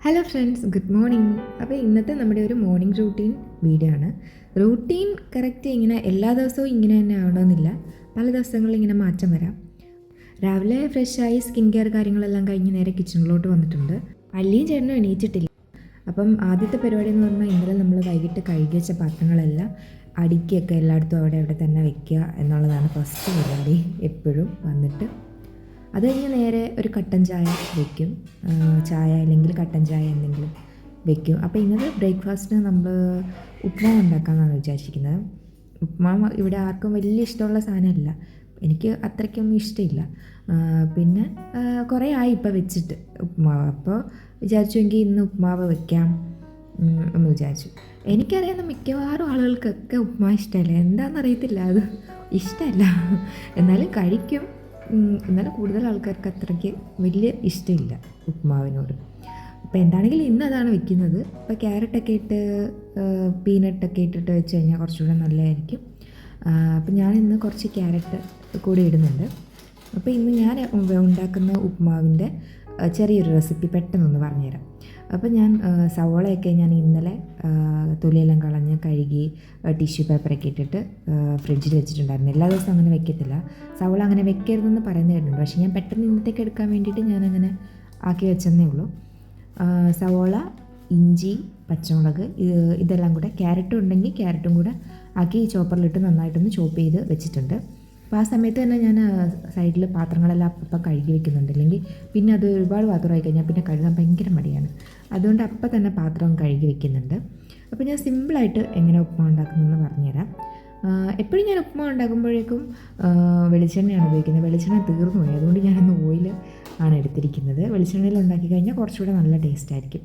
Hello friends, good morning. അപ്പോൾ ഇന്നത്തെ നമ്മുടെ ഒരു മോർണിംഗ് റൂട്ടീൻ വീഡിയോ ആണ്. റൂട്ടീൻ കറക്റ്റ് ഇങ്ങനെ എല്ലാ ദിവസവും ഇങ്ങനെ തന്നെ ആവണമെന്നില്ല. പല ദിവസങ്ങളിൽ ഇങ്ങനെ മാറ്റം വരാം. രാവിലെ ഫ്രഷായി സ്കിൻ കെയർ കാര്യങ്ങളെല്ലാം കഴിഞ്ഞ് നേരെ കിച്ചണിലോട്ട് വന്നിട്ടുണ്ട്. അല്ലിയും ചേട്ടനും എണീറ്റിട്ടില്ല. അപ്പം ആദ്യത്തെ പരിപാടി എന്ന് പറഞ്ഞാൽ ഇന്നലെ നമ്മൾ വൈകിട്ട് കഴുകി വെച്ച പാത്രങ്ങളെല്ലാം അടുക്കിയൊക്കെ എല്ലായിടത്തും അവിടെ തന്നെ വെക്കുക എന്നുള്ളതാണ് ഫസ്റ്റ് പരിപാടി. എപ്പോഴും വന്നിട്ട് അത് കഴിഞ്ഞ് നേരെ ഒരു കട്ടൻ ചായ വയ്ക്കും. ചായ അല്ലെങ്കിൽ കട്ടൻ ചായ എന്തെങ്കിലും വയ്ക്കും. അപ്പോൾ ഇന്നത് ബ്രേക്ക്ഫാസ്റ്റിന് നമ്മൾ ഉപ്മാവ് ഉണ്ടാക്കാമെന്നാണ് വിചാരിച്ചിരിക്കുന്നത്. ഉപ്മാവ് ഇവിടെ ആർക്കും വലിയ ഇഷ്ടമുള്ള സാധനമല്ല. എനിക്ക് അത്രയ്ക്കൊന്നും ഇഷ്ടമില്ല. പിന്നെ കുറേ ആയി ഇപ്പോൾ വെച്ചിട്ട് ഉപ്മാവ്. അപ്പോൾ വിചാരിച്ചുവെങ്കിൽ ഇന്ന് ഉപ്മാവ് വയ്ക്കാം എന്ന് വിചാരിച്ചു. എനിക്കറിയാവുന്ന മിക്കവാറും ആളുകൾക്കൊക്കെ ഉപ്മാവ് ഇഷ്ടമല്ല. എന്താണെന്നറിയത്തില്ല, അത് ഇഷ്ടമല്ല. എന്നാലും കഴിക്കും. എന്നാലും കൂടുതൽ ആൾക്കാർക്ക് അത്രയ്ക്ക് വലിയ ഇഷ്ടമില്ല ഉപ്മാവിനോട്. അപ്പോൾ എന്താണെങ്കിലും ഇന്ന് അതാണ് വെക്കുന്നത്. ഇപ്പോൾ ക്യാരറ്റൊക്കെ ഇട്ട് പീനട്ടൊക്കെ ഇട്ടിട്ട് വെച്ച് കഴിഞ്ഞാൽ കുറച്ചുകൂടെ നല്ലതായിരിക്കും. അപ്പോൾ ഞാനിന്ന് കുറച്ച് ക്യാരറ്റ് കൂടെ ഇടുന്നുണ്ട്. അപ്പോൾ ഇന്ന് ഞാൻ ഉണ്ടാക്കുന്ന ഉപ്മാവിൻ്റെ ചെറിയൊരു റെസിപ്പി പെട്ടെന്നൊന്ന് പറഞ്ഞുതരാം. അപ്പോൾ ഞാൻ സവോളയൊക്കെ ഞാൻ ഇന്നലെ തൊലിയെല്ലാം കളഞ്ഞ് കഴുകി ടിഷ്യൂ പേപ്പറൊക്കെ ഇട്ടിട്ട് ഫ്രിഡ്ജിൽ വെച്ചിട്ടുണ്ടായിരുന്നു. എല്ലാ ദിവസവും അങ്ങനെ വെക്കത്തില്ല. സവോള അങ്ങനെ വെക്കരുതെന്ന് പറയുന്നത് കേട്ടിട്ടുണ്ട്. പക്ഷേ ഞാൻ പെട്ടെന്ന് ഇന്നത്തേക്ക് എടുക്കാൻ വേണ്ടിയിട്ട് ഞാനങ്ങനെ ആക്കി വെച്ചെന്നേ ഉള്ളൂ. സവോള, ഇഞ്ചി, പച്ചമുളക് ഇതെല്ലാം കൂടെ, ക്യാരറ്റും ഉണ്ടെങ്കിൽ ക്യാരറ്റും കൂടെ ആക്കി ചോപ്പറിലിട്ട് നന്നായിട്ടൊന്ന് ചോപ്പ് ചെയ്ത് വെച്ചിട്ടുണ്ട്. അപ്പോൾ ആ സമയത്ത് തന്നെ ഞാൻ സൈഡിൽ പാത്രങ്ങളെല്ലാം അപ്പം കഴുകി വെക്കുന്നുണ്ട്. അല്ലെങ്കിൽ പിന്നെ അത് ഒരുപാട് പാത്രമായി കഴിഞ്ഞാൽ പിന്നെ കഴുകാൻ ഭയങ്കര മടിയാണ്. അതുകൊണ്ട് അപ്പം തന്നെ പാത്രം കഴുകി വെക്കുന്നുണ്ട്. അപ്പോൾ ഞാൻ സിമ്പിളായിട്ട് എങ്ങനെ ഉപ്മാവ് ഉണ്ടാക്കുന്നതെന്ന് പറഞ്ഞുതരാം. എപ്പോഴും ഞാൻ ഉപ്മാവ് ഉണ്ടാക്കുമ്പോഴേക്കും വെളിച്ചെണ്ണയാണ് ഉപയോഗിക്കുന്നത്. വെളിച്ചെണ്ണ തീർന്നു പോയി, അതുകൊണ്ട് ഞാനൊന്ന് ഓയിൽ ആണ് എടുത്തിരിക്കുന്നത്. വെളിച്ചെണ്ണയിൽ ഉണ്ടാക്കി കഴിഞ്ഞാൽ കുറച്ചുകൂടെ നല്ല ടേസ്റ്റ് ആയിരിക്കും.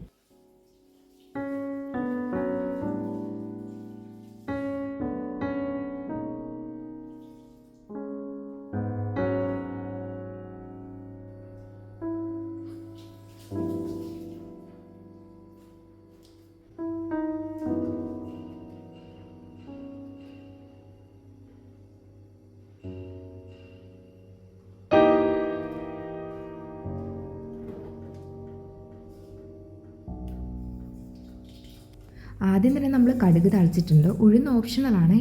ആദ്യം തന്നെ നമ്മൾ കടുക് തളിച്ചിട്ടുണ്ട്. ഉഴുന്ന് ഓപ്ഷണലാണ്,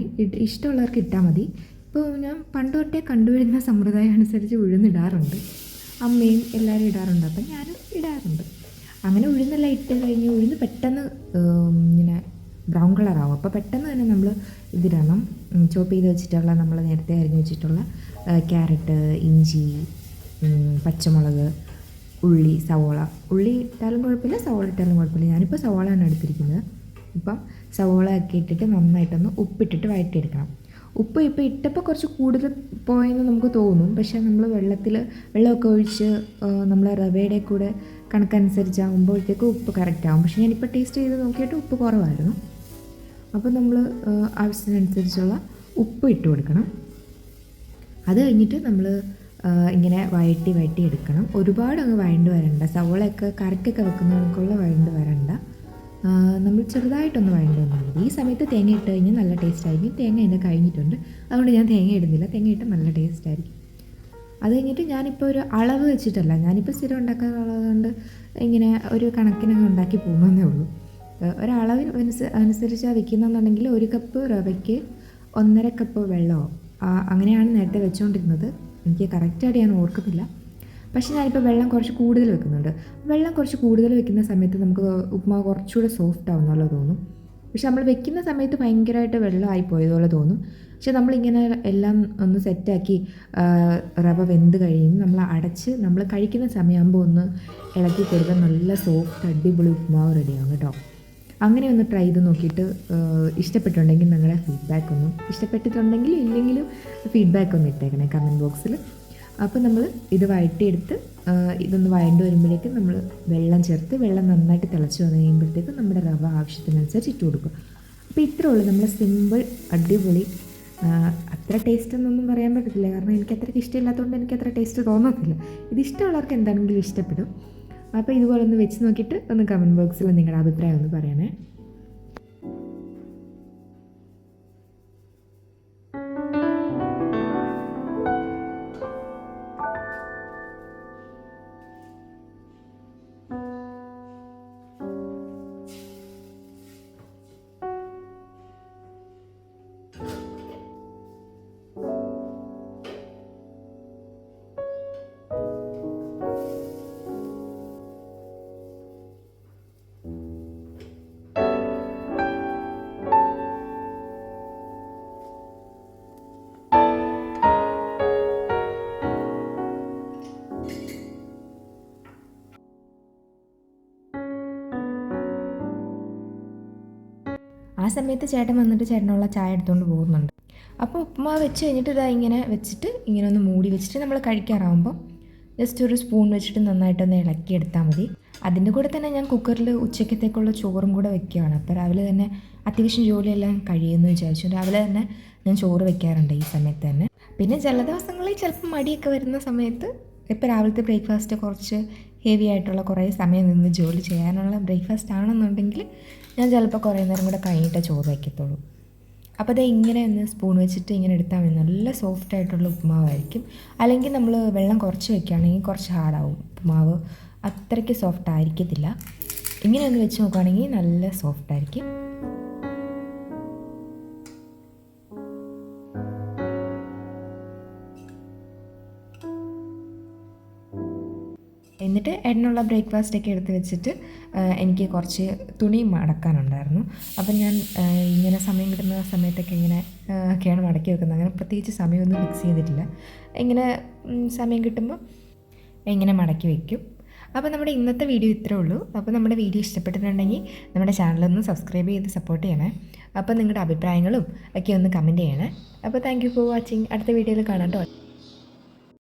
ഇഷ്ടമുള്ളവർക്ക് ഇട്ടാൽ മതി. ഇപ്പോൾ ഞാൻ പണ്ട് തൊട്ടേ കണ്ടുവരുന്ന സമ്പ്രദായം അനുസരിച്ച് ഉഴുന്നിടാറുണ്ട്. അമ്മയും എല്ലാവരും ഇടാറുണ്ട്, അപ്പം ഞാനും ഇടാറുണ്ട്. അങ്ങനെ ഉഴുന്നെല്ലാം ഇട്ട് കഴിഞ്ഞ് ഉഴുന്ന് പെട്ടെന്ന് ഇങ്ങനെ ബ്രൗൺ കളറാവും. അപ്പോൾ പെട്ടെന്ന് തന്നെ നമ്മൾ ഇതിടണം. ചോപ്പ് ചെയ്ത് വെച്ചിട്ടുള്ള, നമ്മൾ നേരത്തെ അരിഞ്ഞ് വെച്ചിട്ടുള്ള ക്യാരറ്റ്, ഇഞ്ചി, പച്ചമുളക്, ഉള്ളി, സവോള. ഉള്ളി ഇട്ടാലും കുഴപ്പമില്ല, സവോള ഇട്ടാലും കുഴപ്പമില്ല. ഞാനിപ്പോൾ സവോളയാണ് എടുത്തിരിക്കുന്നത്. ഇപ്പം സവോള ഒക്കെ ഇട്ടിട്ട് നന്നായിട്ടൊന്ന് ഉപ്പിട്ടിട്ട് വഴറ്റിയെടുക്കണം. ഉപ്പ് ഇപ്പോൾ ഇട്ടപ്പോൾ കുറച്ച് കൂടുതൽ പോയെന്ന് നമുക്ക് തോന്നും. പക്ഷേ നമ്മൾ വെള്ളമൊക്കെ ഒഴിച്ച് നമ്മൾ റവയുടെ കൂടെ കണക്കനുസരിച്ചാകുമ്പോഴത്തേക്ക് ഉപ്പ് കറക്റ്റാകും. പക്ഷേ ഞാനിപ്പോൾ ടേസ്റ്റ് ചെയ്ത് നോക്കിയിട്ട് ഉപ്പ് കുറവായിരുന്നു. അപ്പോൾ നമ്മൾ ആവശ്യത്തിനനുസരിച്ചുള്ള ഉപ്പ് ഇട്ട് കൊടുക്കണം. അത് കഴിഞ്ഞിട്ട് നമ്മൾ ഇങ്ങനെ വഴറ്റി എടുക്കണം. ഒരുപാട് അങ്ങ് വഴണ്ട് വരണ്ട. സവോളയൊക്കെ കറിക്കൊക്കെ വെക്കുന്നവർക്കുള്ള വഴണ്ട് വരണ്ട. നമ്മൾ ചെറുതായിട്ടൊന്ന് വഴണ്ട് വന്നാൽ മതി. ഈ സമയത്ത് തേങ്ങ ഇട്ട് കഴിഞ്ഞാൽ നല്ല ടേസ്റ്റ് ആയിരിക്കും. തേങ്ങ എൻ്റെ കഴിഞ്ഞിട്ടുണ്ട്, അതുകൊണ്ട് ഞാൻ തേങ്ങ ഇടുന്നില്ല. തേങ്ങ ഇട്ട് നല്ല ടേസ്റ്റ് ആയിരിക്കും. അത് കഴിഞ്ഞിട്ട് ഞാനിപ്പോൾ ഒരു അളവ് വെച്ചിട്ടല്ല, ഞാനിപ്പോൾ സ്ഥിരം ഉണ്ടാക്കാറുള്ളതുകൊണ്ട് ഇങ്ങനെ ഒരു കണക്കിനങ്ങ് ഉണ്ടാക്കി പോകുന്നതേ ഉള്ളൂ. ഒരളവിന് അനുസരിച്ചാണ് വെക്കുന്നതെന്നുണ്ടെങ്കിൽ 1 കപ്പ് റവയ്ക്ക് 1.5 കപ്പ് വെള്ളമോ അങ്ങനെയാണ് നേരത്തെ വെച്ചുകൊണ്ടിരുന്നത്. എനിക്ക് കറക്റ്റായിട്ട് ഞാൻ ഓർക്കുന്നില്ല. പക്ഷേ ഞാനിപ്പോൾ വെള്ളം കുറച്ച് കൂടുതൽ വെക്കുന്നുണ്ട്. വെള്ളം കുറച്ച് കൂടുതൽ വെക്കുന്ന സമയത്ത് നമുക്ക് ഉപ്മാവ് കുറച്ചുകൂടെ സോഫ്റ്റ് ആവുന്നല്ലോ തോന്നും. പക്ഷെ നമ്മൾ വെക്കുന്ന സമയത്ത് ഭയങ്കരമായിട്ട് വെള്ളമായി പോയതുപോലെ തോന്നും. പക്ഷെ നമ്മളിങ്ങനെ എല്ലാം ഒന്ന് സെറ്റാക്കി റവ വെന്ത് കഴിയുമ്പോൾ നമ്മൾ അടച്ച് നമ്മൾ കഴിക്കുന്ന സമയമാകുമ്പോൾ ഒന്ന് ഇളക്കി കൊടുത്താൽ നല്ല സോഫ്റ്റ് അടിപൊളി ഉപ്മാവ് റെഡിയാവും കേട്ടോ. അങ്ങനെ ഒന്ന് ട്രൈ ചെയ്ത് നോക്കിയിട്ട് ഇഷ്ടപ്പെട്ടുണ്ടെങ്കിൽ നിങ്ങളുടെ ഫീഡ്ബാക്ക് ഒന്നും, ഇഷ്ടപ്പെട്ടിട്ടുണ്ടെങ്കിൽ ഇല്ലെങ്കിലും ഫീഡ്ബാക്ക് ഒന്ന് ഇട്ടേക്കണേ കമൻറ്റ് ബോക്സിൽ. അപ്പോൾ നമ്മൾ ഇത് വഴറ്റിയെടുത്ത് ഇതൊന്ന് വഴണ്ട് വരുമ്പോഴേക്കും നമ്മൾ വെള്ളം ചേർത്ത്, വെള്ളം നന്നായിട്ട് തിളച്ച് വന്നു കഴിയുമ്പോഴത്തേക്കും നമ്മുടെ റവ ആവശ്യത്തിനനുസരിച്ച് ഇട്ട് കൊടുക്കും. അപ്പോൾ ഇത്രേ ഉള്ളൂ നമ്മൾ സിമ്പിൾ അടിപൊളി. അത്ര ടേസ്റ്റ് എന്നൊന്നും പറയാൻ പറ്റത്തില്ല, കാരണം എനിക്ക് അത്രയ്ക്ക് ഇഷ്ടമില്ലാത്തതുകൊണ്ട് എനിക്ക് അത്ര ടേസ്റ്റ് തോന്നത്തില്ല. ഇത് ഇഷ്ടമുള്ളവർക്ക് എന്താണെങ്കിലും ഇഷ്ടപ്പെടും. അപ്പോൾ ഇതുപോലെ ഒന്ന് വെച്ച് നോക്കിയിട്ട് ഒന്ന് കമൻറ്റ് ബോക്സിൽ നിങ്ങളുടെ അഭിപ്രായം ഒന്ന് പറയണേ. സമയത്ത് ചേട്ടൻ വന്നിട്ട് ചേട്ടനുള്ള ചായ എടുത്തുകൊണ്ട് പോകുന്നുണ്ട്. അപ്പോൾ ഉപ്പുമാവ് വെച്ച് കഴിഞ്ഞിട്ട് ഇതാ ഇങ്ങനെ വെച്ചിട്ട് ഇങ്ങനെ ഒന്ന് മൂടി വെച്ചിട്ട് നമ്മൾ കഴിക്കാറാകുമ്പോൾ ജസ്റ്റ് ഒരു സ്പൂൺ വെച്ചിട്ട് നന്നായിട്ടൊന്ന് ഇളക്കിയെടുത്താൽ മതി. അതിൻ്റെ കൂടെ തന്നെ ഞാൻ കുക്കറിൽ ഉച്ചക്കത്തേക്കുള്ള ചോറും കൂടെ വെക്കുകയാണ്. അപ്പോൾ രാവിലെ തന്നെ അത്യാവശ്യം ജോലിയെല്ലാം കഴിയുമെന്ന് വിചാരിച്ചു. രാവിലെ തന്നെ ഞാൻ ചോറ് വെക്കാറുണ്ട് ഈ സമയത്ത് തന്നെ. പിന്നെ ചില ദിവസങ്ങളിൽ ചിലപ്പോൾ മടിയൊക്കെ വരുന്ന സമയത്ത് ഇപ്പോൾ രാവിലത്തെ ബ്രേക്ക്ഫാസ്റ്റ് കുറച്ച് ഹെവി ആയിട്ടുള്ള കുറേ സമയം നിന്ന് ജോലി ചെയ്യാനുള്ള ബ്രേക്ക്ഫാസ്റ്റ് ആണെന്നുണ്ടെങ്കിൽ ഞാൻ ചിലപ്പോൾ കുറേ നേരം കൂടെ കഴിഞ്ഞിട്ടേ ചോറ് വയ്ക്കത്തുള്ളൂ. അപ്പോൾ അത് ഇങ്ങനെ ഒന്ന് സ്പൂൺ വെച്ചിട്ട് ഇങ്ങനെ എടുത്താൽ മതി. നല്ല സോഫ്റ്റ് ആയിട്ടുള്ള ഉപ്പുമാവായിരിക്കും. അല്ലെങ്കിൽ നമ്മൾ വെള്ളം കുറച്ച് വെക്കുകയാണെങ്കിൽ കുറച്ച് ഹാർഡാവും ഉപ്പുമാവ്, അത്രയ്ക്ക് സോഫ്റ്റ് ആയിരിക്കത്തില്ല. ഇങ്ങനെ ഒന്ന് വെച്ച് നോക്കുകയാണെങ്കിൽ നല്ല സോഫ്റ്റ് ആയിരിക്കും. എന്നിട്ട് ഏട്ടനുള്ള ബ്രേക്ക്ഫാസ്റ്റൊക്കെ എടുത്ത് വെച്ചിട്ട് എനിക്ക് കുറച്ച് തുണി മടക്കാനുണ്ടായിരുന്നു. അപ്പം ഞാൻ ഇങ്ങനെ സമയം കിട്ടുന്ന സമയത്തൊക്കെ ഒക്കെയാണ് മടക്കി വെക്കുന്നത്. അങ്ങനെ പ്രത്യേകിച്ച് സമയമൊന്നും ഫിക്സ് ചെയ്തിട്ടില്ല. ഇങ്ങനെ സമയം കിട്ടുമ്പോൾ ഇങ്ങനെ മടക്കി വയ്ക്കും. അപ്പോൾ നമ്മുടെ ഇന്നത്തെ വീഡിയോ ഇത്രേ ഉള്ളൂ. അപ്പോൾ നമ്മുടെ വീഡിയോ ഇഷ്ടപ്പെട്ടിട്ടുണ്ടെങ്കിൽ നമ്മുടെ ചാനലൊന്ന് സബ്സ്ക്രൈബ് ചെയ്ത് സപ്പോർട്ട് ചെയ്യണേ. അപ്പോൾ നിങ്ങളുടെ അഭിപ്രായങ്ങളും ഒക്കെ ഒന്ന് കമൻറ്റ് ചെയ്യണേ. അപ്പോൾ താങ്ക് യു ഫോർ വാച്ചിങ്. അടുത്ത വീഡിയോയിൽ കാണാം കേട്ടോ.